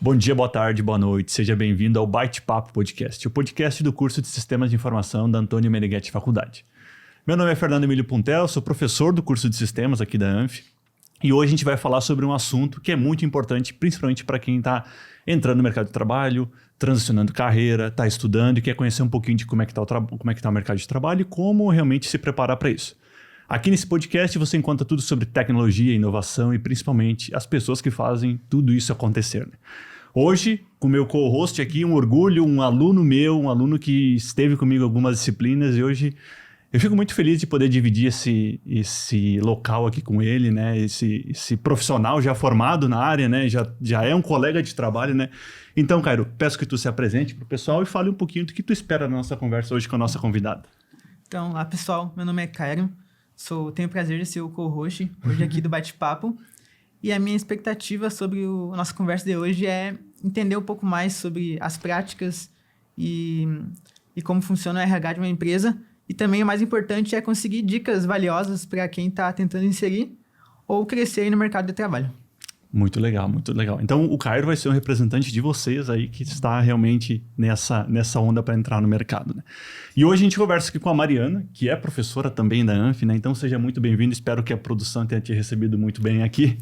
Bom dia, boa tarde, boa noite. Seja bem-vindo ao Bate-Papo Podcast, o podcast do curso de Sistemas de Informação da Antônio Meneghetti Faculdade. Meu nome é Fernando Emílio Puntel, sou professor do curso de Sistemas aqui da ANF e hoje a gente vai falar sobre um assunto que é muito importante, principalmente para quem está entrando no mercado de trabalho, transicionando carreira, está estudando e quer conhecer um pouquinho de como é que está o mercado de trabalho e como realmente se preparar para isso. Aqui nesse podcast você encontra tudo sobre tecnologia, inovação e principalmente as pessoas que fazem tudo isso acontecer, né? Hoje, com o meu co-host aqui, um orgulho, um aluno meu, um aluno que esteve comigo em algumas disciplinas e hoje eu fico muito feliz de poder dividir esse local aqui com ele, né? Esse profissional já formado na área, né? Já é um colega de trabalho, né? Então, Cairo, peço que tu se apresente para o pessoal e fale um pouquinho do que tu espera na nossa conversa hoje com a nossa convidada. Então, olá pessoal, meu nome é Cairo. Tenho o prazer de ser o co-host hoje aqui do Bate-Papo. E a minha expectativa sobre a nossa conversa de hoje é entender um pouco mais sobre as práticas e como funciona o RH de uma empresa. E também o mais importante é conseguir dicas valiosas para quem está tentando inserir ou crescer aí no mercado de trabalho. Muito legal, muito legal. Então, o Cairo vai ser um representante de vocês aí que está realmente nessa onda para entrar no mercado, né? E hoje a gente conversa aqui com a Mariana, que é professora também da ANF, né? Então, seja muito bem-vindo. Espero que a produção tenha te recebido muito bem aqui.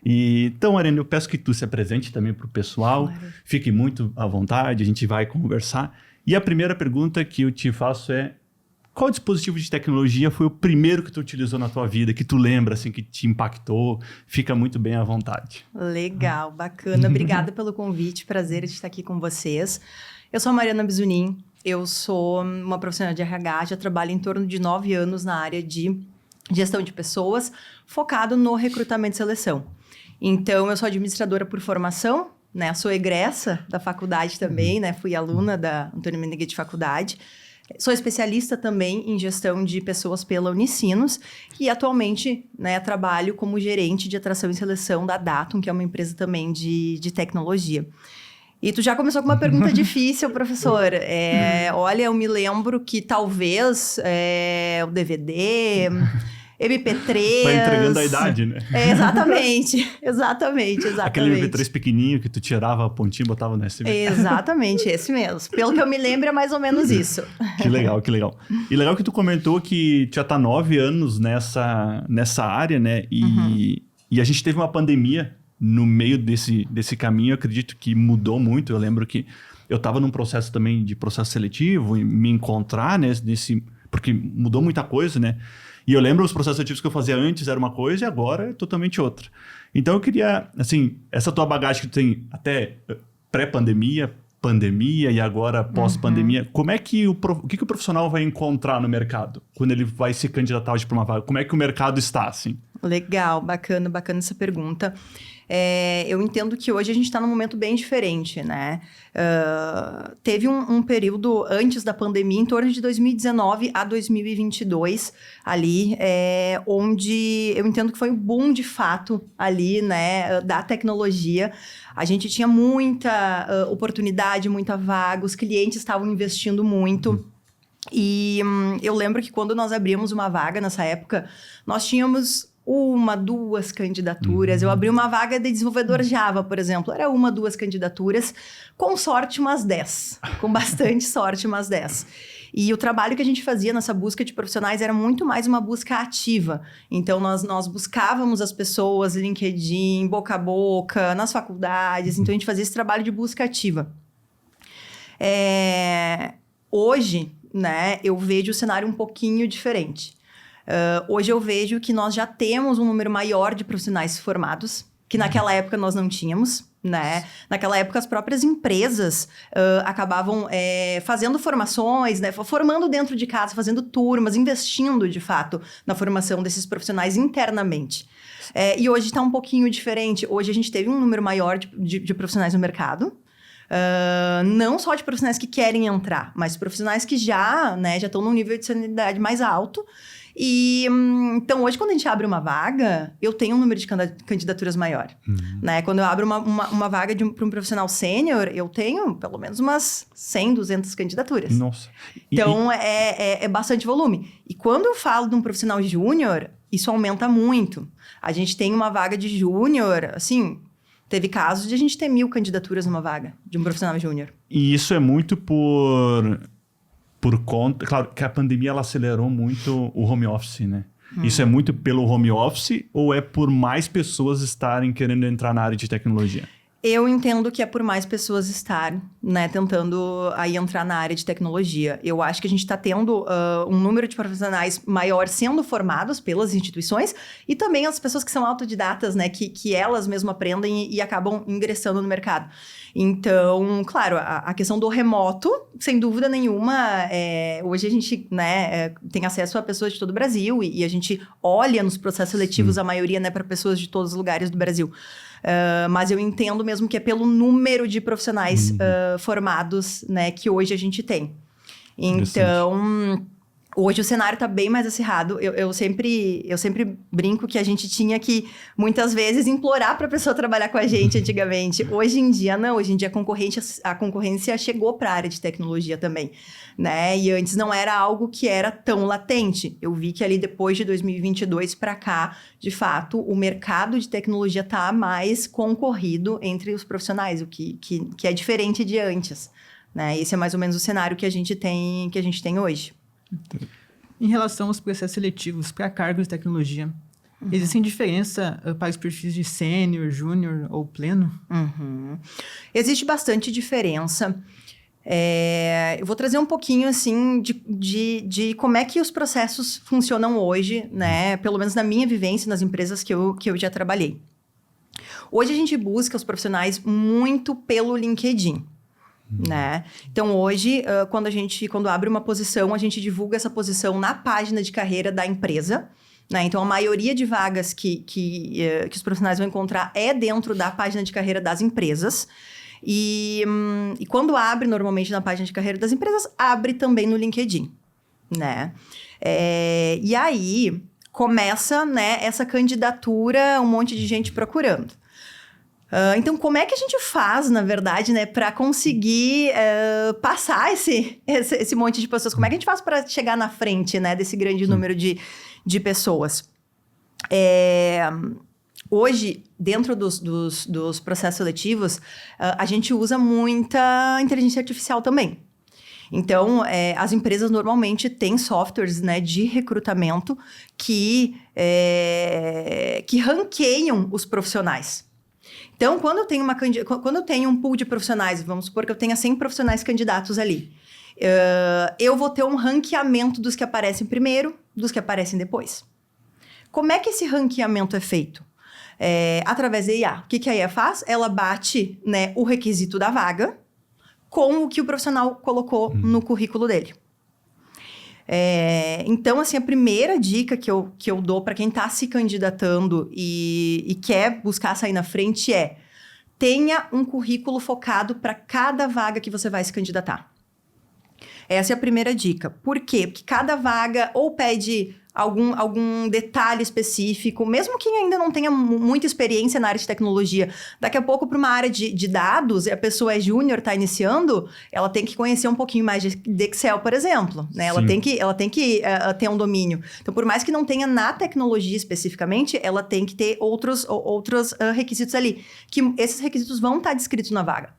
Então, Mariana, eu peço que tu se apresente também para o pessoal. Claro. Fique muito à vontade, a gente vai conversar. E a primeira pergunta que eu te faço é: qual dispositivo de tecnologia foi o primeiro que tu utilizou na tua vida, que tu lembra, assim, que te impactou? Fica muito bem à vontade. Legal, bacana. Obrigada pelo convite, prazer de estar aqui com vocês. Eu sou a Mariana Bizunin, eu sou uma profissional de RH, já trabalho em torno de 9 anos na área de gestão de pessoas, focado no recrutamento e seleção. Então, eu sou administradora por formação, né? Sou egressa da faculdade também, né? Fui aluna da Antônio Meneghetti Faculdade. Sou especialista também em gestão de pessoas pela Unicinos e atualmente, né, trabalho como gerente de atração e seleção da Datum, que é uma empresa também de tecnologia. E tu já começou com uma pergunta difícil, professor. Olha, eu me lembro que talvez o DVD... MP3... Vai entregando a idade, né? Exatamente. Aquele MP3 pequenininho que tu tirava a pontinha e botava no USB. Exatamente, esse mesmo. Pelo que eu me lembro, é mais ou menos isso. Que legal. E legal que tu comentou que já tá 9 anos nessa área, né? E a gente teve uma pandemia no meio desse caminho. Eu acredito que mudou muito. Eu lembro que eu tava num processo também de processo seletivo e me encontrar, né, porque mudou muita coisa, né? E eu lembro os processos seletivos que eu fazia antes era uma coisa e agora é totalmente outra. Então eu queria, assim, essa tua bagagem que tu tem até pré-pandemia, pandemia e agora pós-pandemia, como é que o que o profissional vai encontrar no mercado quando ele vai se candidatar hoje para uma vaga? Como é que o mercado está, assim? Legal, bacana essa pergunta. Eu entendo que hoje a gente está num momento bem diferente, né? Teve um período antes da pandemia, em torno de 2019 a 2022, ali, onde eu entendo que foi um boom de fato ali, né, da tecnologia. A gente tinha muita oportunidade, muita vaga, os clientes estavam investindo muito. E eu lembro que quando nós abrimos uma vaga nessa época, nós tínhamos 1, 2 candidaturas. Eu abri uma vaga de desenvolvedor Java, por exemplo. Era 1, 2 candidaturas. Com sorte, umas 10. Com bastante sorte, umas 10. E o trabalho que a gente fazia nessa busca de profissionais era muito mais uma busca ativa. Então, nós buscávamos as pessoas, LinkedIn, boca a boca, nas faculdades. Então, a gente fazia esse trabalho de busca ativa. Hoje, né, eu vejo o cenário um pouquinho diferente. Hoje eu vejo que nós já temos um número maior de profissionais formados, que naquela época nós não tínhamos, né? Naquela época as próprias empresas acabavam fazendo formações, né? Formando dentro de casa, fazendo turmas, investindo de fato na formação desses profissionais internamente. E hoje está um pouquinho diferente. Hoje a gente teve um número maior de profissionais no mercado. Não só de profissionais que querem entrar, mas profissionais que já estão num nível de senioridade mais alto. E então, hoje, quando a gente abre uma vaga, eu tenho um número de candidaturas maior. Né? Quando eu abro uma vaga para um profissional sênior, eu tenho pelo menos umas 100, 200 candidaturas. Nossa. Então, é bastante volume. E quando eu falo de um profissional júnior, isso aumenta muito. A gente tem uma vaga de júnior, assim, Teve casos de a gente ter 1.000 candidaturas numa vaga de um profissional júnior. E isso é muito por conta... Claro que a pandemia ela acelerou muito o home office, né? Isso é muito pelo home office ou é por mais pessoas estarem querendo entrar na área de tecnologia? Eu entendo que é por mais pessoas estarem, né, tentando aí entrar na área de tecnologia. Eu acho que a gente está tendo um número de profissionais maior sendo formados pelas instituições e também as pessoas que são autodidatas, né, que elas mesmas aprendem e acabam ingressando no mercado. Então, claro, a questão do remoto, sem dúvida nenhuma, hoje a gente, né, tem acesso a pessoas de todo o Brasil e a gente olha nos processos seletivos a maioria, né, para pessoas de todos os lugares do Brasil. Mas eu entendo mesmo que é pelo número de profissionais formados, né, que hoje a gente tem. Então, hoje o cenário está bem mais acirrado. Eu sempre brinco que a gente tinha que, muitas vezes, implorar para a pessoa trabalhar com a gente antigamente. Hoje em dia, não. Hoje em dia, a concorrência chegou para a área de tecnologia também, né? E antes não era algo que era tão latente. Eu vi que ali, depois de 2022 para cá, de fato, o mercado de tecnologia está mais concorrido entre os profissionais, o que é diferente de antes, né? Esse é mais ou menos o cenário que a gente tem hoje. Em relação aos processos seletivos para cargos de tecnologia, existe diferença para os perfis de sênior, júnior ou pleno? Existe bastante diferença. Eu vou trazer um pouquinho, assim, de como é que os processos funcionam hoje, né? Pelo menos na minha vivência, nas empresas que eu já trabalhei. Hoje a gente busca os profissionais muito pelo LinkedIn. Né? Então, hoje, quando abre uma posição, a gente divulga essa posição na página de carreira da empresa. Né? Então, a maioria de vagas que os profissionais vão encontrar é dentro da página de carreira das empresas. E quando abre, normalmente, na página de carreira das empresas, abre também no LinkedIn. Né? E aí, começa, né, essa candidatura, um monte de gente procurando. Então, como é que a gente faz, na verdade, né, para conseguir passar esse monte de pessoas? Como é que a gente faz para chegar na frente, né, desse grande número de pessoas? Hoje, dentro dos processos seletivos, a gente usa muita inteligência artificial também. Então, as empresas normalmente têm softwares, né, de recrutamento que ranqueiam os profissionais. Então, quando eu tenho um pool de profissionais, vamos supor que eu tenha 100 profissionais candidatos ali, eu vou ter um ranqueamento dos que aparecem primeiro, dos que aparecem depois. Como é que esse ranqueamento é feito? Através da IA. O que a IA faz? Ela bate, né, o requisito da vaga com o que o profissional colocou no currículo dele. Então, assim, a primeira dica que eu dou para quem está se candidatando e quer buscar sair na frente é: tenha um currículo focado para cada vaga que você vai se candidatar. Essa é a primeira dica. Por quê? Porque cada vaga ou pede algum detalhe específico, mesmo quem ainda não tenha muita experiência na área de tecnologia. Daqui a pouco, para uma área de dados, a pessoa é júnior, está iniciando, ela tem que conhecer um pouquinho mais de Excel, por exemplo. Né? Ela tem que ter um domínio. Então, por mais que não tenha na tecnologia especificamente, ela tem que ter outros requisitos ali, que esses requisitos vão estar descritos na vaga.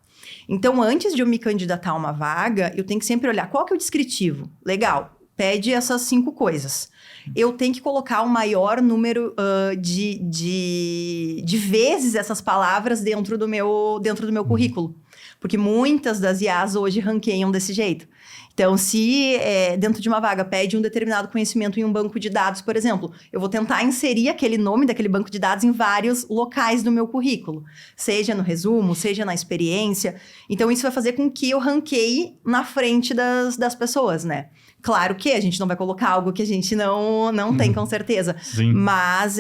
Então, antes de eu me candidatar a uma vaga, eu tenho que sempre olhar qual que é o descritivo. Legal, pede essas 5 coisas. Eu tenho que colocar o maior número de vezes essas palavras dentro do meu currículo. Porque muitas das IAs hoje ranqueiam desse jeito. Então, se dentro de uma vaga pede um determinado conhecimento em um banco de dados, por exemplo, eu vou tentar inserir aquele nome daquele banco de dados em vários locais do meu currículo. Seja no resumo, seja na experiência. Então, isso vai fazer com que eu ranqueie na frente das pessoas, né? Claro que a gente não vai colocar algo que a gente não tem, com certeza. Sim. Mas,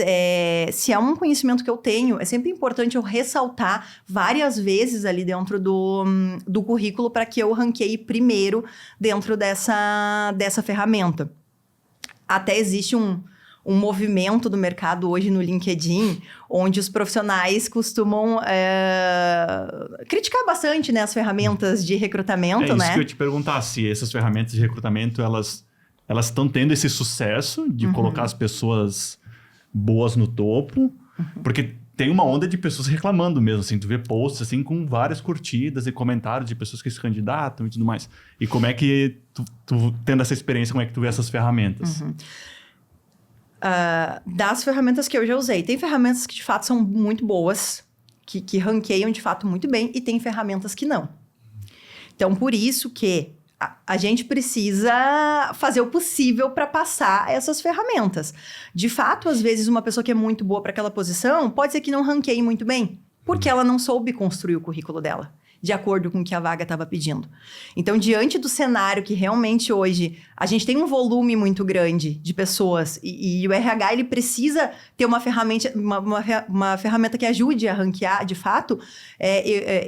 se é um conhecimento que eu tenho, é sempre importante eu ressaltar várias vezes ali dentro do currículo para que eu ranqueie primeiro dentro dessa ferramenta. Até existe um movimento do mercado hoje no LinkedIn, onde os profissionais costumam criticar bastante, né, as ferramentas de recrutamento, isso né? que eu ia te perguntar, se essas ferramentas de recrutamento, elas estão tendo esse sucesso de colocar as pessoas boas no topo, porque tem uma onda de pessoas reclamando mesmo, assim, tu vê posts, assim, com várias curtidas e comentários de pessoas que se candidatam e tudo mais. E como é que tu tendo essa experiência, como é que tu vê essas ferramentas? Das ferramentas que eu já usei, tem ferramentas que de fato são muito boas, que ranqueiam de fato muito bem, e tem ferramentas que não. Então, por isso que a gente precisa fazer o possível para passar essas ferramentas. De fato, às vezes, uma pessoa que é muito boa para aquela posição, pode ser que não ranqueie muito bem, porque ela não soube construir o currículo dela, de acordo com o que a vaga estava pedindo. Então, diante do cenário que realmente hoje a gente tem um volume muito grande de pessoas e o RH ele precisa ter uma ferramenta que ajude a ranquear de fato,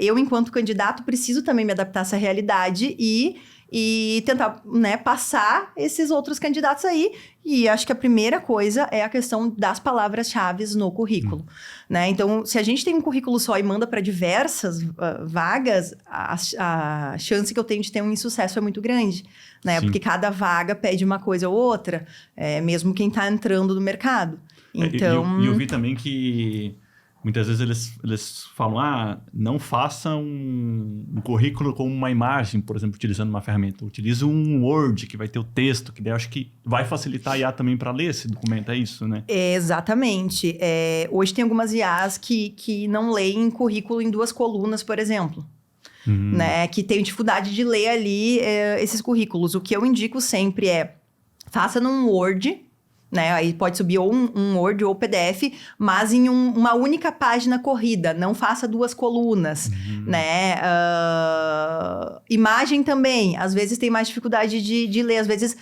eu, enquanto candidato, preciso também me adaptar a essa realidade e tentar, né, passar esses outros candidatos aí. E acho que a primeira coisa é a questão das palavras-chave no currículo, né? Então, se a gente tem um currículo só e manda para diversas vagas, a chance que eu tenho de ter um insucesso é muito grande, né? Sim. Porque cada vaga pede uma coisa ou outra, mesmo quem está entrando no mercado. Então... E eu vi também que muitas vezes eles falam, não faça um currículo com uma imagem, por exemplo, utilizando uma ferramenta. Utilize um Word, que vai ter o texto, que daí eu acho que vai facilitar a IA também para ler esse documento, é isso, né? Exatamente. Hoje tem algumas IAs que não leem currículo em 2 colunas, por exemplo. Né? Que tem dificuldade de ler ali esses currículos. O que eu indico sempre faça num Word, né? Aí pode subir ou um Word ou PDF, mas em uma única página corrida. Não faça 2 colunas, né? Imagem também. Às vezes tem mais dificuldade de ler. Às vezes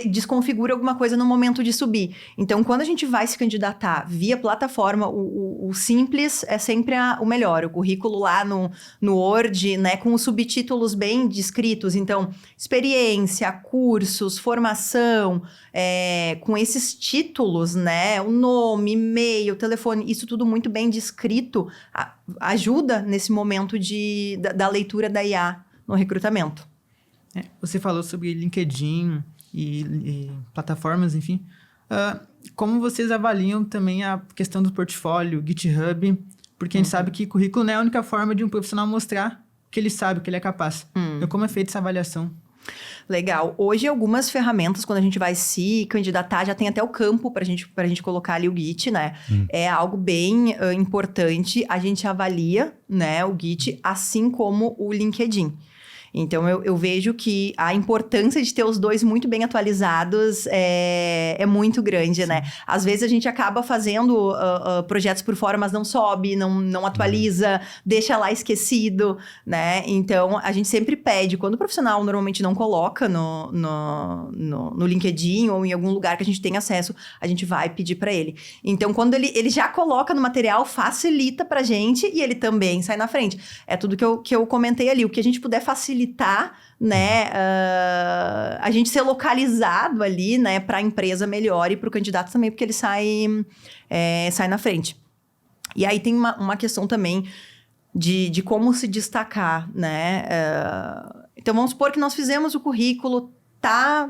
desconfigura alguma coisa no momento de subir. Então, quando a gente vai se candidatar via plataforma, o simples é sempre o melhor. O currículo lá no Word, né? Com os subtítulos bem descritos. Então, experiência, cursos, formação, com esses títulos, né? O nome, e-mail, telefone, isso tudo muito bem descrito, ajuda nesse momento da leitura da IA no recrutamento. Você falou sobre LinkedIn e plataformas, enfim. Como vocês avaliam também a questão do portfólio, GitHub? Porque a gente sabe que currículo não é a única forma de um profissional mostrar que ele sabe, que ele é capaz. Então, como é feita essa avaliação? Legal. Hoje, algumas ferramentas, quando a gente vai se candidatar, já tem até o campo pra gente colocar ali o Git, né? É algo bem importante. A gente avalia, né, o Git, assim como o LinkedIn. Então, eu vejo que a importância de ter os dois muito bem atualizados é muito grande, né? Às vezes, a gente acaba fazendo projetos por fora, mas não sobe, não atualiza, deixa lá esquecido, né? Então, a gente sempre pede, quando o profissional normalmente não coloca no LinkedIn ou em algum lugar que a gente tem acesso, a gente vai pedir para ele. Então, quando ele já coloca no material, facilita pra gente e ele também sai na frente. É tudo que eu comentei ali. O que a gente puder facilitar, né, a gente ser localizado ali, né, para a empresa melhor e para o candidato também, porque ele sai na frente. E aí tem uma questão também de como se destacar, né? Então, vamos supor que nós fizemos o currículo, tá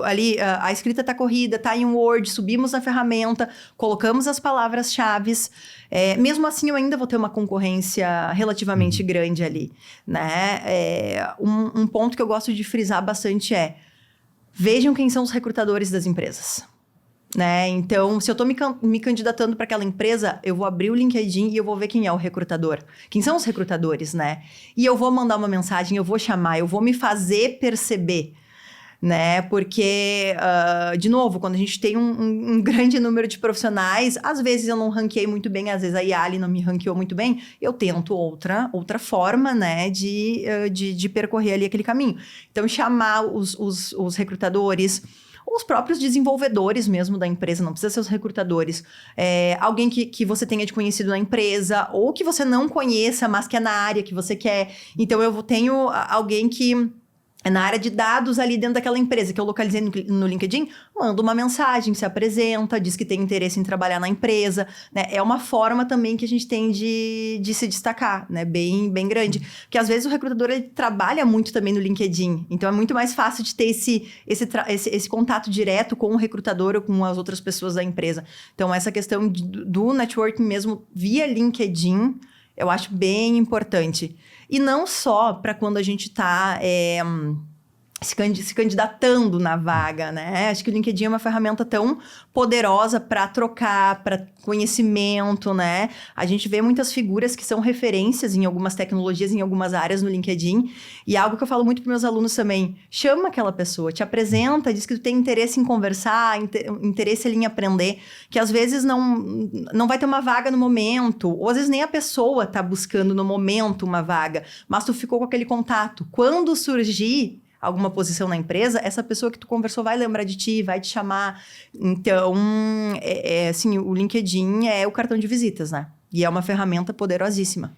ali, a escrita tá corrida, tá em um Word, subimos na ferramenta, colocamos as palavras-chave. Mesmo assim, eu ainda vou ter uma concorrência relativamente grande ali, né? Um ponto que eu gosto de frisar bastante vejam quem são os recrutadores das empresas, né? Então, se eu tô me candidatando para aquela empresa, eu vou abrir o LinkedIn e eu vou ver quem é o recrutador. Quem são os recrutadores, né? E eu vou mandar uma mensagem, eu vou chamar, eu vou me fazer perceber, né? Porque, de novo, quando a gente tem um grande número de profissionais, às vezes eu não ranqueei muito bem, às vezes a IALI não me ranqueou muito bem, eu tento outra forma, né, de percorrer ali aquele caminho. Então, chamar os recrutadores, os próprios desenvolvedores mesmo da empresa, não precisa ser os recrutadores, alguém que você tenha de conhecido na empresa, ou que você não conheça, mas que é na área que você quer. Então, eu tenho alguém que na área de dados ali dentro daquela empresa que eu localizei no LinkedIn, manda uma mensagem, se apresenta, diz que tem interesse em trabalhar na empresa, né? É uma forma também que a gente tem de se destacar, né? Bem grande. Porque às vezes o recrutador ele trabalha muito também no LinkedIn, então é muito mais fácil de ter esse contato direto com o recrutador ou com as outras pessoas da empresa. Então essa questão do networking mesmo via LinkedIn, eu acho bem importante. E não só para quando a gente está se candidatando na vaga, né? Acho que o LinkedIn é uma ferramenta tão poderosa para trocar, para conhecimento, né? A gente vê muitas figuras que são referências em algumas tecnologias, em algumas áreas no LinkedIn. E algo que eu falo muito para meus alunos também, chama aquela pessoa, te apresenta, diz que tu tem interesse em conversar, interesse ali em aprender, que às vezes não vai ter uma vaga no momento, ou às vezes nem a pessoa está buscando no momento uma vaga, mas tu ficou com aquele contato. Quando surgir alguma posição na empresa, essa pessoa que tu conversou vai lembrar de ti, vai te chamar. Então, assim, o LinkedIn é o cartão de visitas, né? E é uma ferramenta poderosíssima.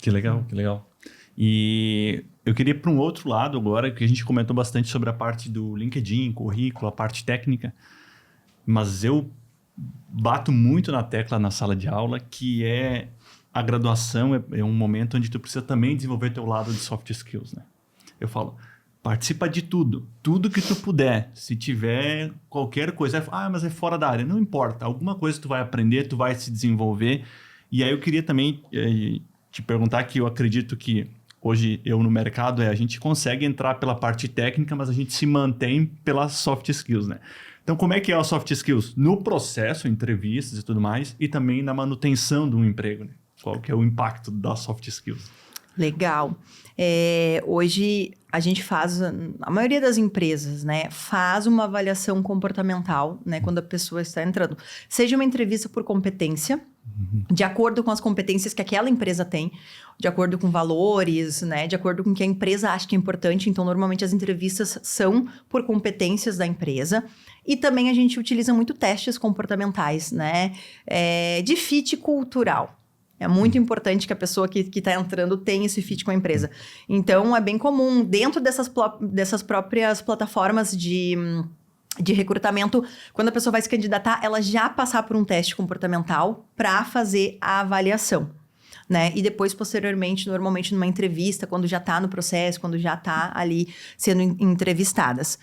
Que legal, que legal. E eu queria ir para um outro lado agora, que a gente comentou bastante sobre a parte do LinkedIn, currículo, a parte técnica, mas eu bato muito na tecla na sala de aula, que a graduação é um momento onde tu precisa também desenvolver teu lado de soft skills, né? Eu falo, participa de tudo que tu puder. Se tiver qualquer coisa, mas é fora da área, não importa. Alguma coisa tu vai aprender, tu vai se desenvolver. E aí eu queria também te perguntar que eu acredito que hoje eu no mercado a gente consegue entrar pela parte técnica, mas a gente se mantém pelas soft skills, né? Então, como é que é as soft skills? No processo, entrevistas e tudo mais, e também na manutenção de um emprego, né? Qual que é o impacto das soft skills? Legal. Hoje a gente a maioria das empresas, né, faz uma avaliação comportamental, né, quando a pessoa está entrando. Seja uma entrevista por competência, de acordo com as competências que aquela empresa tem, de acordo com valores, né, de acordo com o que a empresa acha que é importante. Então, normalmente as entrevistas são por competências da empresa. E também a gente utiliza muito testes comportamentais, né, de fit cultural. É muito importante que a pessoa que está entrando tenha esse fit com a empresa. Então, é bem comum, dentro dessas próprias plataformas de recrutamento, quando a pessoa vai se candidatar, ela já passar por um teste comportamental para fazer a avaliação, né? E depois, posteriormente, normalmente numa entrevista, quando já está no processo, quando já está ali sendo entrevistadas.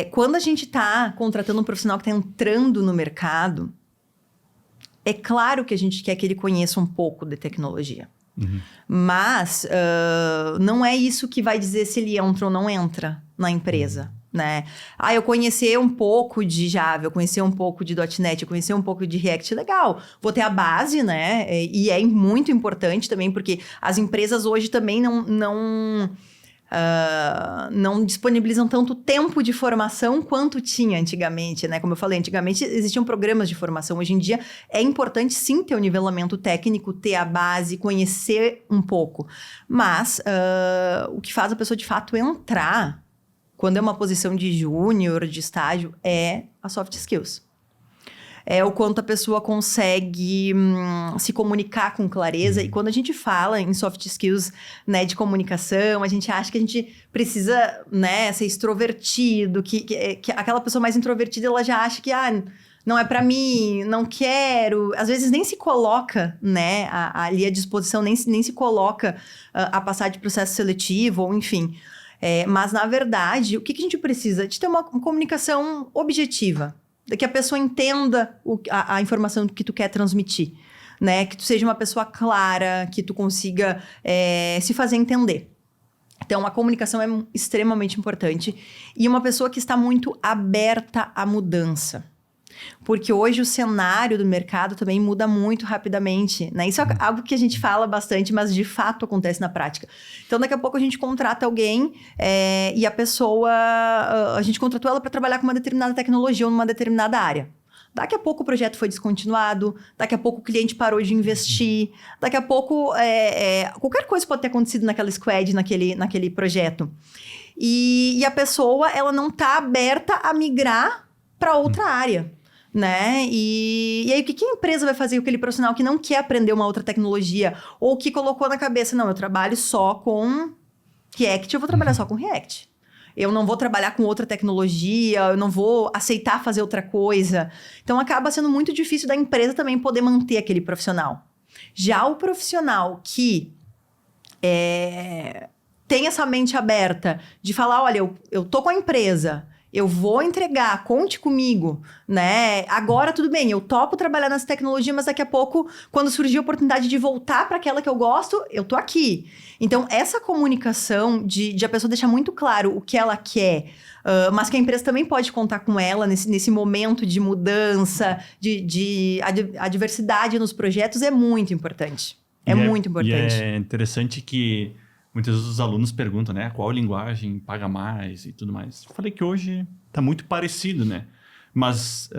Quando a gente está contratando um profissional que está entrando no mercado, é claro que a gente quer que ele conheça um pouco de tecnologia. Mas não é isso que vai dizer se ele entra ou não entra na empresa, né? Eu conhecer um pouco de Java, eu conhecer um pouco de .NET, eu conhecer um pouco de React, legal. Vou ter a base, né? E é muito importante também, porque as empresas hoje também não disponibilizam tanto tempo de formação quanto tinha antigamente, né? Como eu falei, antigamente existiam programas de formação. Hoje em dia é importante sim ter o nivelamento técnico, ter a base, conhecer um pouco. Mas o que faz a pessoa de fato entrar, quando é uma posição de júnior, de estágio, é a soft skills. É o quanto a pessoa consegue se comunicar com clareza. E quando a gente fala em soft skills, né, de comunicação, a gente acha que a gente precisa, né, ser extrovertido, que aquela pessoa mais introvertida, ela já acha que não é para mim, não quero. Às vezes nem se coloca, né, ali à disposição, nem se coloca a passar de processo seletivo, ou enfim. Mas, na verdade, o que a gente precisa? De ter uma comunicação objetiva. Que a pessoa entenda a informação que tu quer transmitir, né? Que tu seja uma pessoa clara, que tu consiga se fazer entender. Então, a comunicação é extremamente importante. E uma pessoa que está muito aberta à mudança. Porque hoje o cenário do mercado também muda muito rapidamente, né? Isso é algo que a gente fala bastante, mas de fato acontece na prática. Então, daqui a pouco a gente contrata alguém e a pessoa... a gente contratou ela para trabalhar com uma determinada tecnologia ou numa determinada área. Daqui a pouco o projeto foi descontinuado, daqui a pouco o cliente parou de investir, daqui a pouco qualquer coisa pode ter acontecido naquela squad, naquele projeto. E a pessoa, ela não está aberta a migrar para outra área. Né? E aí, o que a empresa vai fazer com aquele profissional que não quer aprender uma outra tecnologia ou que colocou na cabeça, não, eu trabalho só com React, eu vou trabalhar só com React. Eu não vou trabalhar com outra tecnologia, eu não vou aceitar fazer outra coisa. Então, acaba sendo muito difícil da empresa também poder manter aquele profissional. Já o profissional que tem essa mente aberta de falar, olha, eu tô com a empresa, eu vou entregar, conte comigo, né? Agora tudo bem, eu topo trabalhar nessa tecnologia, mas daqui a pouco, quando surgir a oportunidade de voltar para aquela que eu gosto, eu tô aqui. Então, essa comunicação de a pessoa deixar muito claro o que ela quer, mas que a empresa também pode contar com ela nesse momento de mudança, de adversidade nos projetos, é muito importante. Muito importante. E é interessante que muitas vezes os alunos perguntam, né? Qual linguagem paga mais e tudo mais. Eu falei que hoje está muito parecido, né? Mas,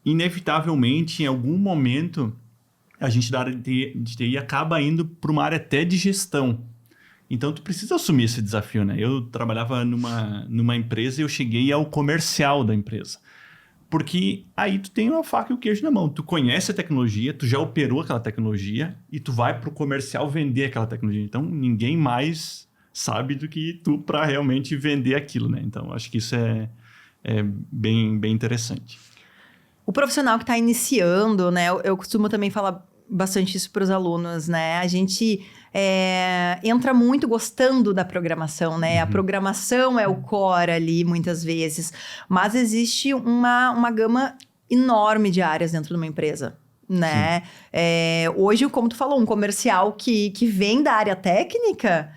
inevitavelmente, em algum momento, a gente da área de TI acaba indo para uma área até de gestão. Então, tu precisa assumir esse desafio, né? Eu trabalhava numa empresa e eu cheguei ao comercial da empresa. Porque aí tu tem uma faca e o queijo na mão. Tu conhece a tecnologia, tu já operou aquela tecnologia e tu vai pro comercial vender aquela tecnologia. Então, ninguém mais sabe do que tu para realmente vender aquilo, né? Então, acho que isso é bem, bem interessante. O profissional que está iniciando, né? Eu costumo também falar bastante isso para os alunos, né? A gente entra muito gostando da programação, né? A programação é o core ali, muitas vezes. Mas existe uma gama enorme de áreas dentro de uma empresa, né? Hoje, como tu falou, um comercial que vem da área técnica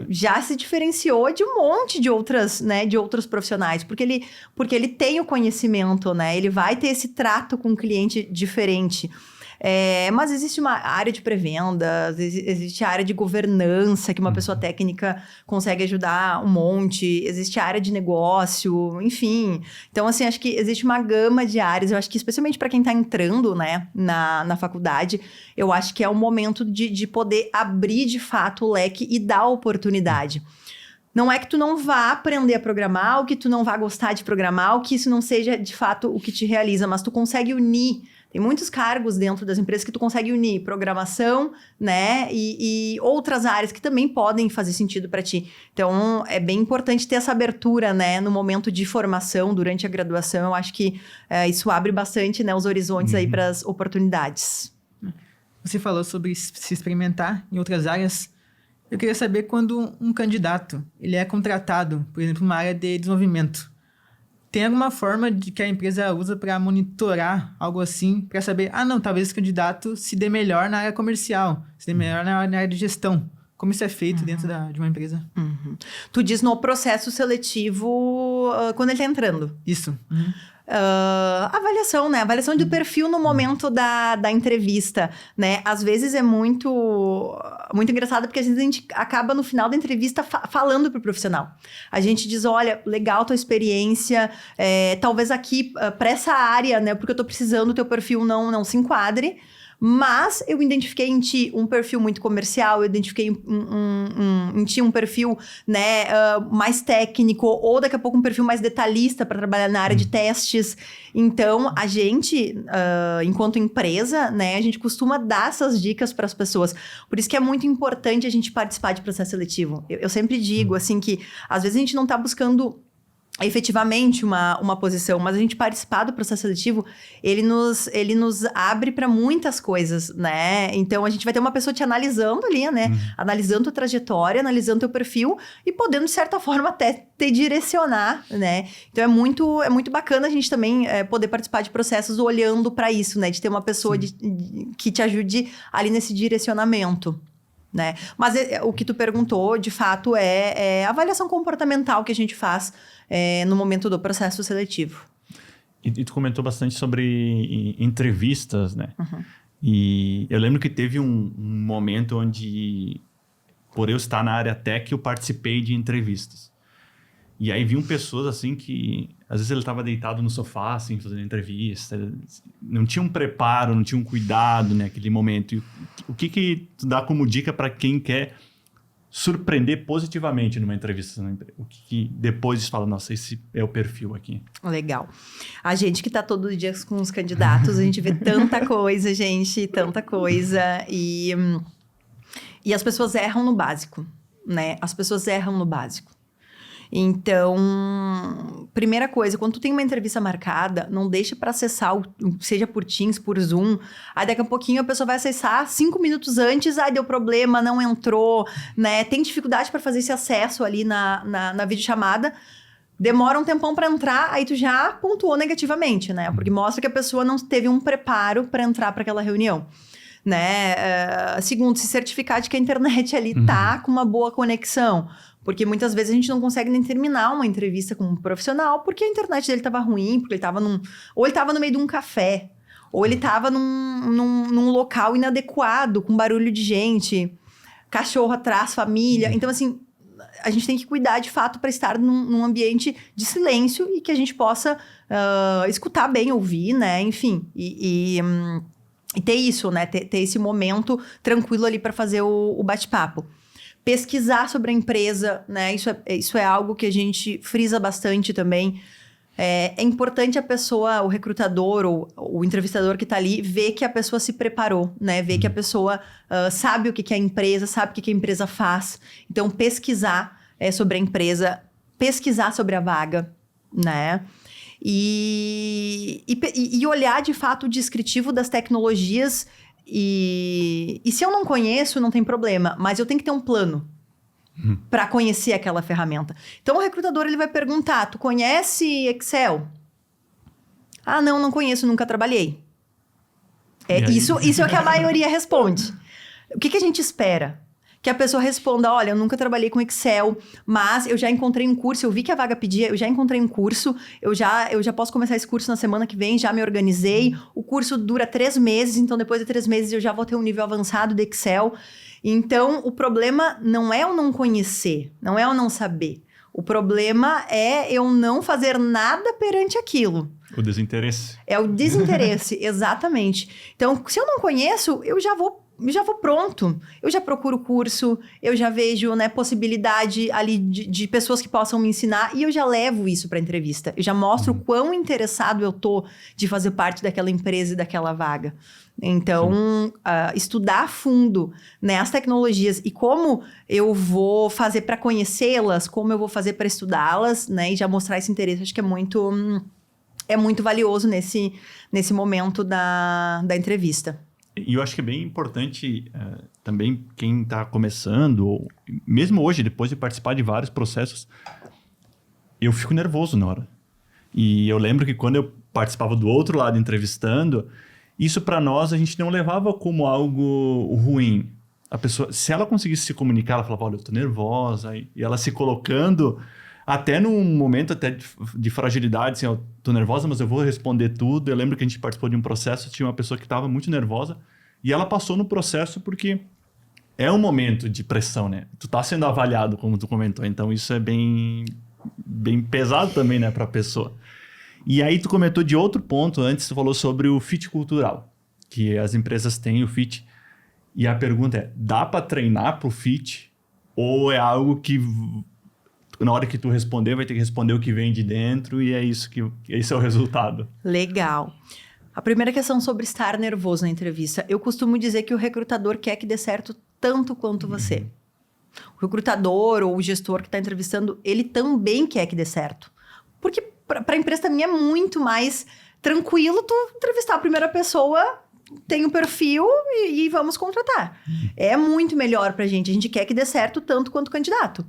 já se diferenciou de um monte de outros profissionais, porque ele tem o conhecimento, né? Ele vai ter esse trato com o cliente diferente. Mas existe uma área de pré-vendas, existe a área de governança, que uma pessoa técnica consegue ajudar um monte, existe a área de negócio, enfim. Então, assim, acho que existe uma gama de áreas. Eu acho que, especialmente para quem está entrando, né, na faculdade, eu acho que é o momento de poder abrir, de fato, o leque e dar oportunidade. Não é que tu não vá aprender a programar, ou que tu não vá gostar de programar, ou que isso não seja, de fato, o que te realiza, mas tu consegue unir. Tem muitos cargos dentro das empresas que tu consegue unir programação, né? E outras áreas que também podem fazer sentido para ti. Então, é bem importante ter essa abertura, né? No momento de formação, durante a graduação. Eu acho que isso abre bastante, né, os horizontes aí para as oportunidades. Você falou sobre se experimentar em outras áreas. Eu queria saber quando um candidato ele é contratado, por exemplo, numa área de desenvolvimento. Tem alguma forma de que a empresa usa para monitorar algo assim, para saber, talvez esse candidato se dê melhor na área comercial, se dê melhor na área de gestão. Como isso é feito dentro de uma empresa? Tu diz no processo seletivo, quando ele está entrando. Isso. Avaliação, né? Avaliação de perfil no momento da entrevista, né? Às vezes é muito engraçado, porque às vezes a gente acaba no final da entrevista falando pro profissional. A gente diz, olha, legal tua experiência, talvez aqui, para essa área, né? Porque eu tô precisando, o teu perfil não se enquadre. Mas eu identifiquei em ti um perfil muito comercial, eu identifiquei em ti um perfil, né, mais técnico, ou daqui a pouco um perfil mais detalhista para trabalhar na área de testes. Então, a gente, enquanto empresa, né, a gente costuma dar essas dicas para as pessoas. Por isso que é muito importante a gente participar de processo seletivo. Eu sempre digo, assim, que às vezes a gente não está buscando efetivamente uma posição, mas a gente participar do processo seletivo, ele nos abre para muitas coisas, né? Então, a gente vai ter uma pessoa te analisando ali, né? Analisando tua trajetória, analisando teu perfil e podendo, de certa forma, até te direcionar, né? Então, é muito bacana a gente também poder participar de processos olhando para isso, né? De ter uma pessoa que te ajude ali nesse direcionamento. Né? Mas o que tu perguntou, de fato, é a avaliação comportamental que a gente faz no momento do processo seletivo. E tu comentou bastante sobre entrevistas, né? E eu lembro que teve um momento onde, por eu estar na área tech, eu participei de entrevistas. E aí vinham pessoas assim que, às vezes ele estava deitado no sofá, assim, fazendo entrevista, não tinha um preparo, não tinha um cuidado naquele momento. E o que tu dá como dica para quem quer surpreender positivamente numa entrevista? O que depois fala, nossa, esse é o perfil aqui. Legal. A gente que tá todo dia com os candidatos, a gente vê tanta coisa, gente, tanta coisa. E as pessoas erram no básico. né? As pessoas erram no básico. Então, primeira coisa, quando tu tem uma entrevista marcada, não deixa para acessar, seja por Teams, por Zoom. Aí daqui a pouquinho a pessoa vai acessar 5 minutos antes, deu problema, não entrou, né? Tem dificuldade para fazer esse acesso ali na videochamada. Demora um tempão para entrar, aí tu já pontuou negativamente, né? Porque mostra que a pessoa não teve um preparo para entrar para aquela reunião. Né? Segundo, se certificar de que a internet ali tá com uma boa conexão. Porque muitas vezes a gente não consegue nem terminar uma entrevista com um profissional porque a internet dele estava ruim, porque ele estava ou ele estava no meio de um café, ou ele estava num local inadequado, com barulho de gente, cachorro atrás, família. Então, assim, a gente tem que cuidar de fato para estar num ambiente de silêncio e que a gente possa escutar bem, ouvir, né? Enfim, e ter isso, né? Ter esse momento tranquilo ali para fazer o bate-papo. Pesquisar sobre a empresa, né? Isso é algo que a gente frisa bastante também. É importante a pessoa, o recrutador ou o entrevistador que está ali, ver que a pessoa se preparou, né? Ver que a pessoa sabe o que é a empresa, sabe o que a empresa faz. Então, pesquisar sobre a empresa, pesquisar sobre a vaga, né? E olhar, de fato, o descritivo das tecnologias. E se eu não conheço, não tem problema, mas eu tenho que ter um plano para conhecer aquela ferramenta. Então, o recrutador ele vai perguntar, tu conhece Excel? Ah, não conheço, nunca trabalhei. Isso é o que a maioria responde. O que a gente espera? Que a pessoa responda, olha, eu nunca trabalhei com Excel, mas eu já encontrei um curso, eu vi que a vaga pedia, eu já encontrei um curso, eu já posso começar esse curso na semana que vem, já me organizei, o curso dura 3 meses, então depois de 3 meses eu já vou ter um nível avançado de Excel. Então, o problema não é eu não conhecer, não é eu não saber. O problema é eu não fazer nada perante aquilo. O desinteresse. É o desinteresse, exatamente. Então, se eu não conheço, eu já vou pronto. Eu já procuro curso, eu já vejo, né, possibilidade ali de pessoas que possam me ensinar e eu já levo isso para a entrevista. Eu já mostro o quão interessado eu tô de fazer parte daquela empresa e daquela vaga. Então, estudar a fundo, né, as tecnologias e como eu vou fazer para conhecê-las, como eu vou fazer para estudá-las, né, e já mostrar esse interesse, acho que é muito valioso nesse momento da entrevista. E eu acho que é bem importante também quem está começando, ou mesmo hoje, depois de participar de vários processos, eu fico nervoso na hora. E eu lembro que quando eu participava do outro lado entrevistando, isso para nós a gente não levava como algo ruim. A pessoa, se ela conseguisse se comunicar, ela falava, olha, eu tô nervosa, e ela se colocando até num momento até de fragilidade, assim, eu tô nervosa, mas eu vou responder tudo. Eu lembro que a gente participou de um processo, tinha uma pessoa que estava muito nervosa, e ela passou no processo porque é um momento de pressão, né? Tu tá sendo avaliado, como tu comentou, então isso é bem pesado também, né, pra pessoa. E aí tu comentou de outro ponto, antes tu falou sobre o fit cultural, que as empresas têm o fit, e a pergunta é, dá para treinar pro fit, ou é algo que na hora que tu responder, vai ter que responder o que vem de dentro e é isso esse é o resultado. Legal. A primeira questão sobre estar nervoso na entrevista. Eu costumo dizer que o recrutador quer que dê certo tanto quanto você. O recrutador ou o gestor que está entrevistando, ele também quer que dê certo. Porque para a empresa também é muito mais tranquilo tu entrevistar a primeira pessoa, tem um perfil e vamos contratar. É muito melhor para a gente quer que dê certo tanto quanto o candidato.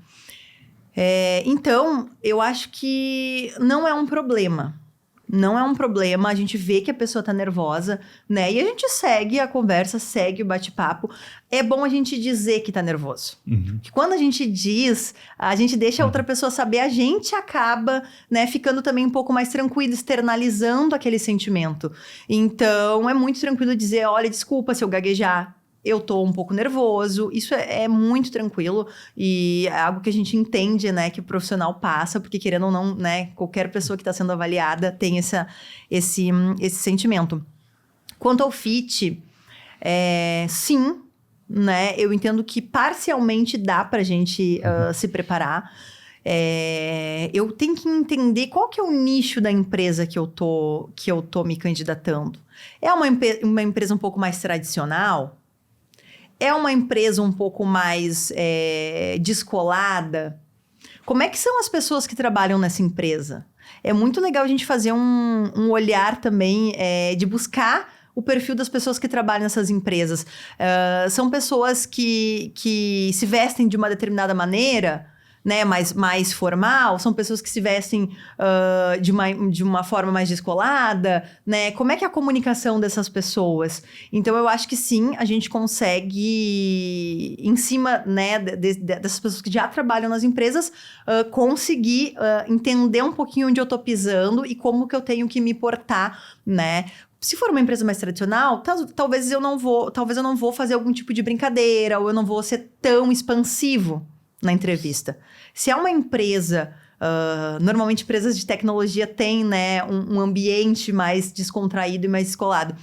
Então, eu acho que não é um problema. Não é um problema, a gente vê que a pessoa tá nervosa, né? E a gente segue a conversa, segue o bate-papo. É bom a gente dizer que tá nervoso. Que quando a gente diz, a gente deixa a outra pessoa saber, a gente acaba, né, ficando também um pouco mais tranquilo, externalizando aquele sentimento. Então, é muito tranquilo dizer, olha, desculpa se eu gaguejar. Eu tô um pouco nervoso, isso é muito tranquilo e é algo que a gente entende, né, que o profissional passa, porque querendo ou não, né, qualquer pessoa que está sendo avaliada tem esse sentimento. Quanto ao fit, sim, né, eu entendo que parcialmente dá pra gente se preparar. Eu tenho que entender qual que é o nicho da empresa que eu tô me candidatando. É uma empresa um pouco mais tradicional? é uma empresa um pouco mais descolada? Como é que são as pessoas que trabalham nessa empresa? É muito legal a gente fazer um olhar também de buscar o perfil das pessoas que trabalham nessas empresas. São pessoas que se vestem de uma determinada maneira, né, mais formal, são pessoas que se vestem de uma forma mais descolada, né? Como é que é a comunicação dessas pessoas? Então, eu acho que sim, a gente consegue, em cima, né, dessas pessoas que já trabalham nas empresas, conseguir entender um pouquinho onde eu tô pisando e como que eu tenho que me portar, né? Se for uma empresa mais tradicional, talvez eu não vou fazer algum tipo de brincadeira, ou eu não vou ser tão expansivo na entrevista. Se é uma empresa, normalmente empresas de tecnologia têm, né, um ambiente mais descontraído e mais descolado.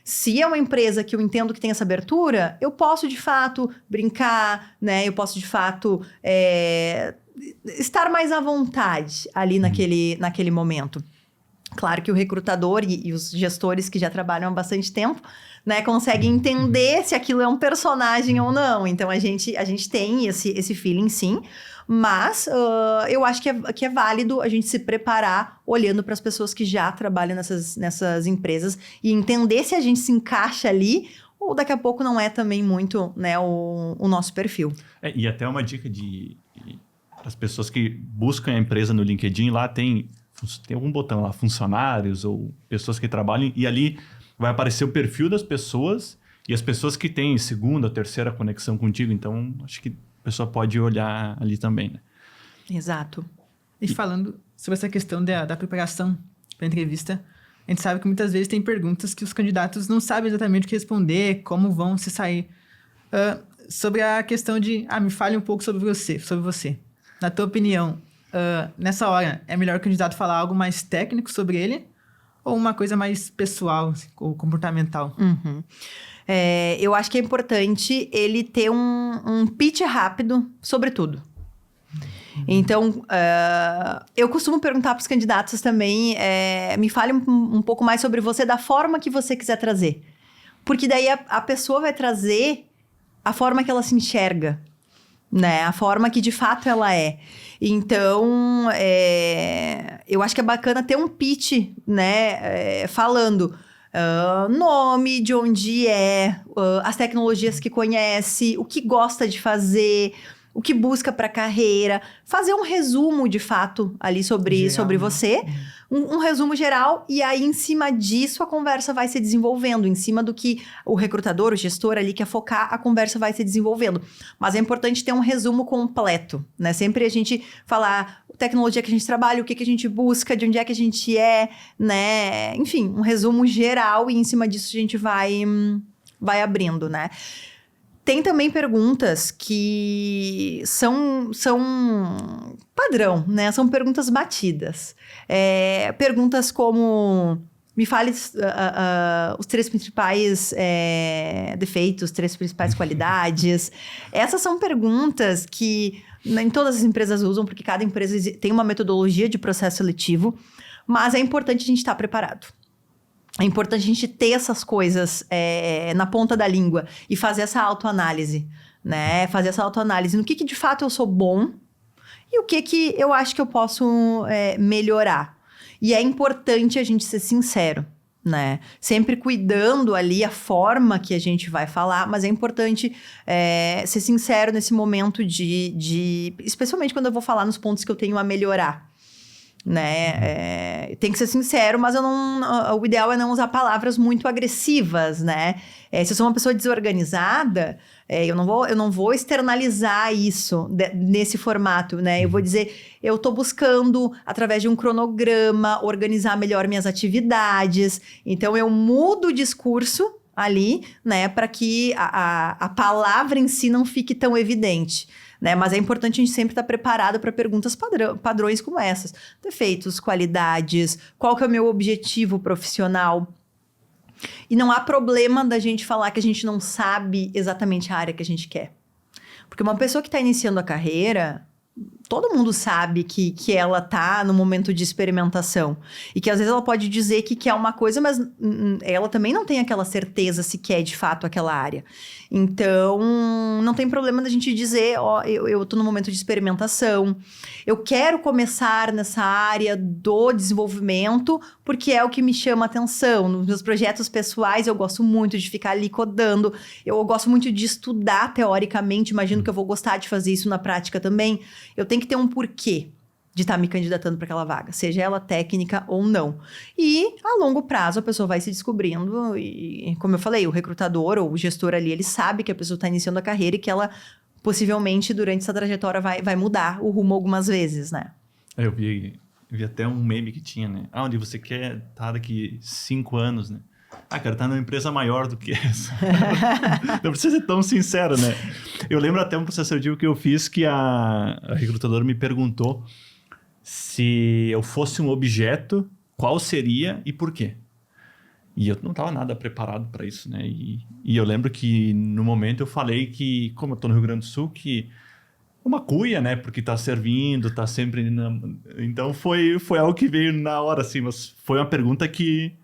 Se é uma empresa que eu entendo que tem essa abertura, eu posso, de fato, brincar, né? Eu posso, de fato, estar mais à vontade ali naquele momento. Claro que o recrutador e os gestores que já trabalham há bastante tempo, né, conseguem entender se aquilo é um personagem ou não. Então, a gente tem esse feeling, sim. Mas eu acho que é válido a gente se preparar olhando para as pessoas que já trabalham nessas empresas e entender se a gente se encaixa ali ou daqui a pouco não é também muito, né, o nosso perfil. E até uma dica as pessoas que buscam a empresa no LinkedIn, lá tem algum botão lá, funcionários ou pessoas que trabalham, e ali vai aparecer o perfil das pessoas e as pessoas que têm segunda, terceira conexão contigo. Então, acho que a pessoa pode olhar ali também, né? Exato. E falando sobre essa questão da preparação para a entrevista, a gente sabe que muitas vezes tem perguntas que os candidatos não sabem exatamente o que responder, como vão se sair. Sobre a questão de, me fale um pouco sobre você. Na tua opinião, nessa hora, é melhor o candidato falar algo mais técnico sobre ele ou uma coisa mais pessoal ou comportamental? Uhum. Eu acho que é importante ele ter um pitch rápido sobre tudo. Então, eu costumo perguntar para os candidatos também, me fale um pouco mais sobre você, da forma que você quiser trazer. Porque daí a pessoa vai trazer a forma que ela se enxerga, né? A forma que de fato ela é. Então, eu acho que é bacana ter um pitch, né? Falando nome, de onde as tecnologias que conhece, o que gosta de fazer, o que busca para a carreira, fazer um resumo de fato ali sobre você, um resumo geral, e aí em cima disso a conversa vai se desenvolvendo, em cima do que o recrutador, o gestor ali quer focar, a conversa vai se desenvolvendo. Mas é importante ter um resumo completo, né? Sempre a gente falar a tecnologia que a gente trabalha, o que a gente busca, de onde é que a gente né? Enfim, um resumo geral, e em cima disso a gente vai abrindo, né? Tem também perguntas que são padrão, né? São perguntas batidas. Perguntas como, me fale os 3 principais defeitos, 3 principais qualidades. Essas são perguntas que nem todas as empresas usam, porque cada empresa tem uma metodologia de processo seletivo, mas é importante a gente estar preparado. É importante a gente ter essas coisas na ponta da língua e fazer essa autoanálise, né? Fazer essa autoanálise no que de fato eu sou bom e o que eu acho que eu posso melhorar. E é importante a gente ser sincero, né? Sempre cuidando ali a forma que a gente vai falar, mas é importante ser sincero nesse momento especialmente quando eu vou falar nos pontos que eu tenho a melhorar. Né? Tem que ser sincero, mas o ideal é não usar palavras muito agressivas, né? Se eu sou uma pessoa desorganizada, eu não vou externalizar isso nesse formato, né? Eu vou dizer, eu estou buscando, através de um cronograma, organizar melhor minhas atividades. Então, eu mudo o discurso ali, né? Para que a palavra em si não fique tão evidente. Né? Mas é importante a gente sempre estar preparado para perguntas padrões como essas. Defeitos, qualidades, qual que é o meu objetivo profissional? E não há problema da gente falar que a gente não sabe exatamente a área que a gente quer. Porque uma pessoa que está iniciando a carreira, todo mundo sabe que ela tá no momento de experimentação. E que às vezes ela pode dizer que quer uma coisa, mas ela também não tem aquela certeza se quer de fato aquela área. Então, não tem problema da gente dizer, ó, eu tô no momento de experimentação, eu quero começar nessa área do desenvolvimento, porque é o que me chama a atenção. Nos meus projetos pessoais, eu gosto muito de ficar ali codando, eu gosto muito de estudar teoricamente, imagino que eu vou gostar de fazer isso na prática também. Eu tenho que ter um porquê de estar me candidatando para aquela vaga, seja ela técnica ou não. E, a longo prazo, a pessoa vai se descobrindo e, como eu falei, o recrutador ou o gestor ali, ele sabe que a pessoa está iniciando a carreira e que ela, possivelmente, durante essa trajetória, vai mudar o rumo algumas vezes, né? Eu vi até um meme que tinha, né? Onde você quer estar daqui 5 anos, né? Quero estar numa empresa maior do que essa. Não precisa ser tão sincero, né? Eu lembro até um processo seletivo que eu fiz que a recrutadora me perguntou se eu fosse um objeto, qual seria e por quê? E eu não estava nada preparado para isso, né? E eu lembro que no momento eu falei que, como eu estou no Rio Grande do Sul, que uma cuia, né? Porque está servindo, está sempre... Então foi algo que veio na hora, assim, mas foi uma pergunta que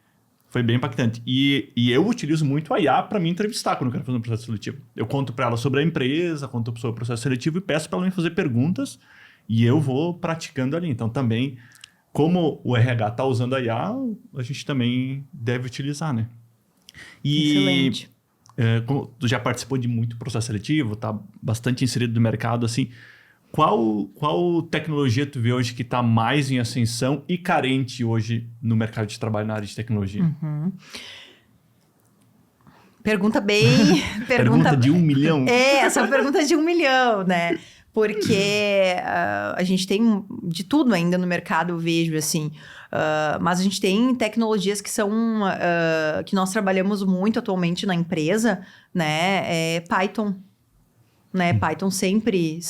foi bem impactante. E eu utilizo muito a IA para me entrevistar quando eu quero fazer um processo seletivo. Eu conto para ela sobre a empresa, conto sobre o processo seletivo e peço para ela me fazer perguntas e eu vou praticando ali. Então, também, como o RH está usando a IA, a gente também deve utilizar, né? Excelente. Como tu já participou de muito processo seletivo, está bastante inserido no mercado, assim, qual tecnologia tu vê hoje que está mais em ascensão e carente hoje no mercado de trabalho na área de tecnologia? Uhum. Pergunta bem... Pergunta de 1 milhão. Essa é uma pergunta de 1 milhão, né? Porque a gente tem de tudo ainda no mercado, eu vejo, assim. Mas a gente tem tecnologias que são... que nós trabalhamos muito atualmente na empresa, né? Python. Né? Python sempre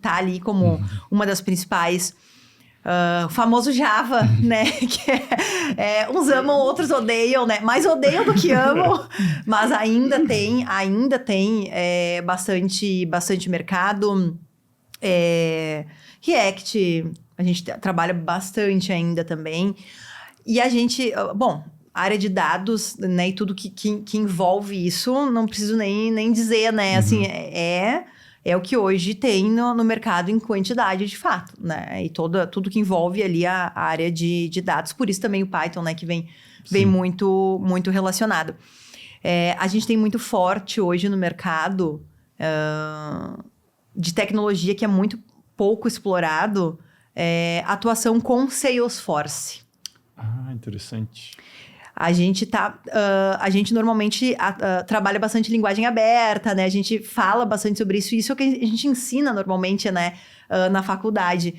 tá ali como uma das principais. O famoso Java, né? Que uns amam, outros odeiam, né? Mais odeiam do que amam, mas ainda tem bastante mercado. React, a gente trabalha bastante ainda também. E a gente, área de dados, né? E tudo que envolve isso, não preciso nem dizer, né? Assim, é o que hoje tem no mercado em quantidade, de fato, né? E tudo que envolve ali a área de dados. Por isso também o Python, né? Que vem muito, muito relacionado. A gente tem muito forte hoje no mercado de tecnologia que é muito pouco explorado, atuação com Salesforce. Interessante. A gente normalmente trabalha bastante linguagem aberta, né? A gente fala bastante sobre isso. Isso é o que a gente ensina normalmente, né? Na faculdade.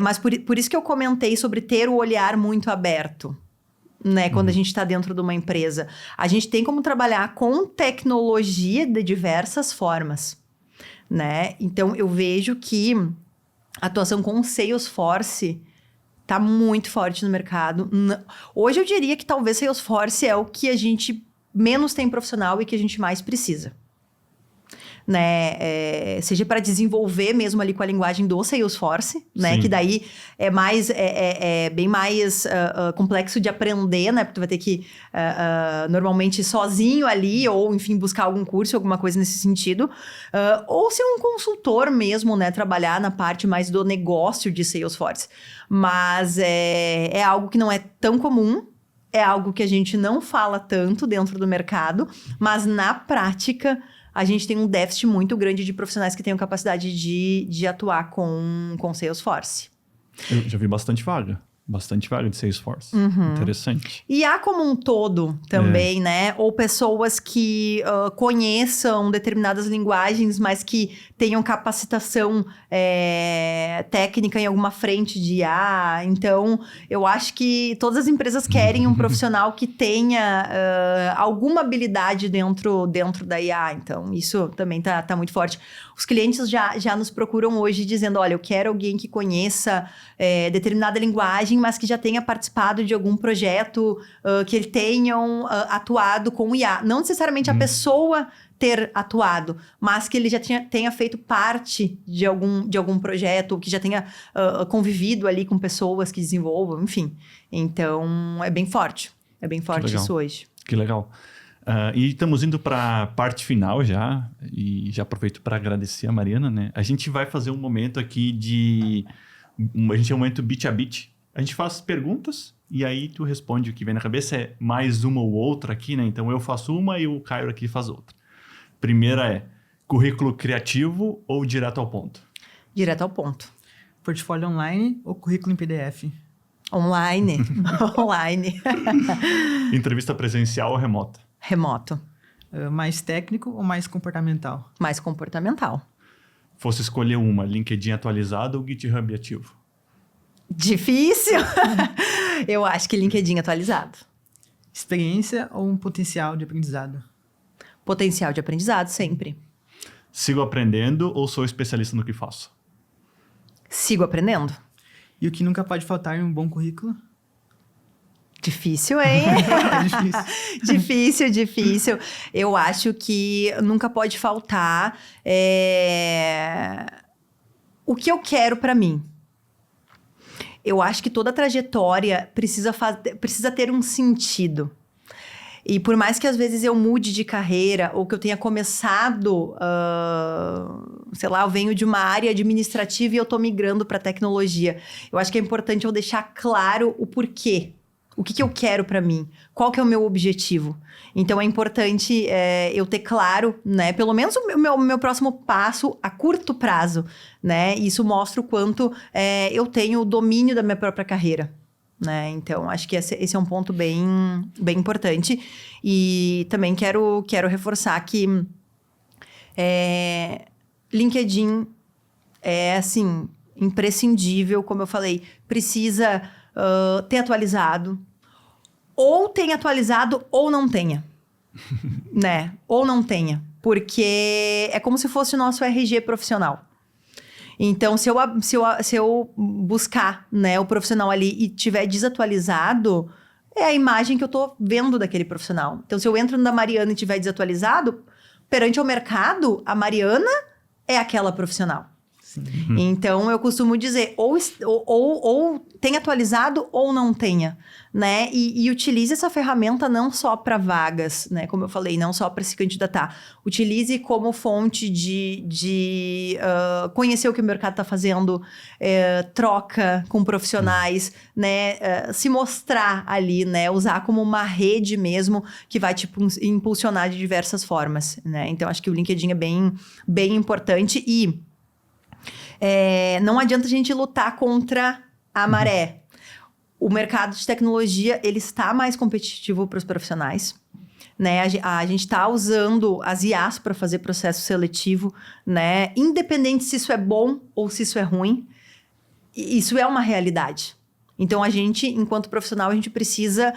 Mas por isso que eu comentei sobre ter o olhar muito aberto, né? Quando a gente está dentro de uma empresa. A gente tem como trabalhar com tecnologia de diversas formas, né? Então, eu vejo que a atuação com Salesforce tá muito forte no mercado. Hoje eu diria que talvez Salesforce é o que a gente menos tem profissional e que a gente mais precisa. Né? Seja para desenvolver mesmo ali com a linguagem do Salesforce, né? Que daí é bem mais complexo de aprender, né? Porque tu vai ter que normalmente sozinho ali, ou enfim, buscar algum curso, alguma coisa nesse sentido. Ou ser um consultor mesmo, né? Trabalhar na parte mais do negócio de Salesforce. Mas é algo que não é tão comum, é algo que a gente não fala tanto dentro do mercado, mas na prática a gente tem um déficit muito grande de profissionais que tenham capacidade de atuar com Salesforce. Eu já vi bastante vaga de Salesforce. Interessante. E há como um todo também, né? Ou pessoas que conheçam determinadas linguagens, mas que tenham capacitação técnica em alguma frente de IA. Então, eu acho que todas as empresas querem um profissional que tenha alguma habilidade dentro da IA. Então, isso também tá muito forte. Os clientes já nos procuram hoje dizendo, olha, eu quero alguém que conheça determinada linguagem, mas que já tenha participado de algum projeto, que eles tenham atuado com o IA. Não necessariamente a pessoa ter atuado, mas que ele já tenha feito parte de algum projeto, que já tenha convivido ali com pessoas que desenvolvam, enfim. Então, é bem forte. É bem forte isso hoje. Que legal. E estamos indo para a parte final já, e já aproveito para agradecer a Mariana, né? A gente vai fazer um momento aqui a gente é um momento beat a beat. A gente faz perguntas e aí tu responde o que vem na cabeça. É mais uma ou outra aqui, né? Então eu faço uma e o Caio aqui faz outra. Primeira é currículo criativo ou direto ao ponto? Direto ao ponto. Portfólio online ou currículo em PDF? Online. Online. Entrevista presencial ou remota? Remoto. Mais técnico ou mais comportamental? Mais comportamental. Fosse escolher uma, LinkedIn atualizado ou GitHub ativo? Difícil. Eu acho que LinkedIn atualizado. Experiência ou um potencial de aprendizado? Potencial de aprendizado, sempre. Sigo aprendendo ou sou especialista no que faço? Sigo aprendendo. E o que nunca pode faltar em um bom currículo? Difícil, hein? É difícil. Difícil. Eu acho que nunca pode faltar o que eu quero para mim. Eu acho que toda trajetória precisa ter um sentido. E por mais que às vezes eu mude de carreira ou que eu tenha começado, sei lá, eu venho de uma área administrativa e eu tô migrando para tecnologia. Eu acho que é importante eu deixar claro o porquê. O que eu quero para mim? Qual que é o meu objetivo? Então, é importante eu ter claro, né? Pelo menos o meu próximo passo a curto prazo, né? Isso mostra o quanto eu tenho o domínio da minha própria carreira, né? Então, acho que esse é um ponto bem, bem importante. E também quero reforçar que LinkedIn é, assim, imprescindível, como eu falei. Precisa ter atualizado. Ou tenha atualizado ou não tenha, né? Ou não tenha, porque é como se fosse o nosso RG profissional. Então, se eu buscar, né, o profissional ali e tiver desatualizado, é a imagem que eu tô vendo daquele profissional. Então, se eu entro na Mariana e tiver desatualizado, perante o mercado, a Mariana é aquela profissional. Sim. Então, eu costumo dizer, ou tem atualizado ou não tenha, né? E utilize essa ferramenta não só para vagas, né? Como eu falei, não só para se candidatar. Utilize como fonte de conhecer o que o mercado está fazendo, troca com profissionais, né? Se mostrar ali, né? Usar como uma rede mesmo que vai te impulsionar de diversas formas, né? Então, acho que o LinkedIn é bem, bem importante e não adianta a gente lutar contra a maré. O mercado de tecnologia, ele está mais competitivo para os profissionais, né? A gente está usando as IAs para fazer processo seletivo, né? Independente se isso é bom ou se isso é ruim, isso é uma realidade. Então, a gente, enquanto profissional, a gente precisa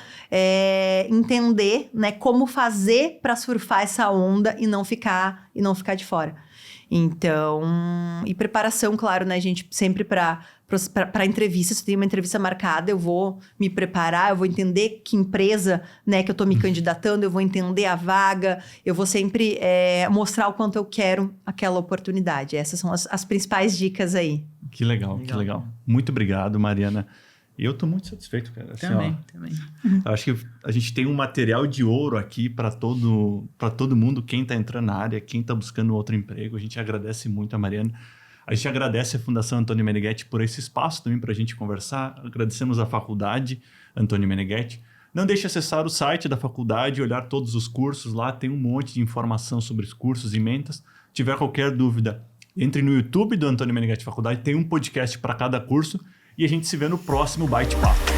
entender, né, como fazer para surfar essa onda e não ficar de fora. Então, e preparação, claro, né, gente? Sempre para entrevista, se tem uma entrevista marcada, eu vou me preparar, eu vou entender que empresa, né, que eu tô me candidatando, eu vou entender a vaga, eu vou sempre mostrar o quanto eu quero aquela oportunidade. Essas são as principais dicas aí. Que legal, que legal. Muito obrigado, Mariana. Eu tô muito satisfeito, cara. Assim, Também. Acho que a gente tem um material de ouro aqui para todo mundo, quem tá entrando na área, quem tá buscando outro emprego. A gente agradece muito a Mariana. A gente agradece a Fundação Antônio Meneghetti por esse espaço também para a gente conversar. Agradecemos a Faculdade Antônio Meneghetti. Não deixe de acessar o site da faculdade e olhar todos os cursos. Lá tem um monte de informação sobre os cursos e mentas. Se tiver qualquer dúvida, entre no YouTube do Antônio Meneghetti Faculdade. Tem um podcast para cada curso. E a gente se vê no próximo Bate-Papo.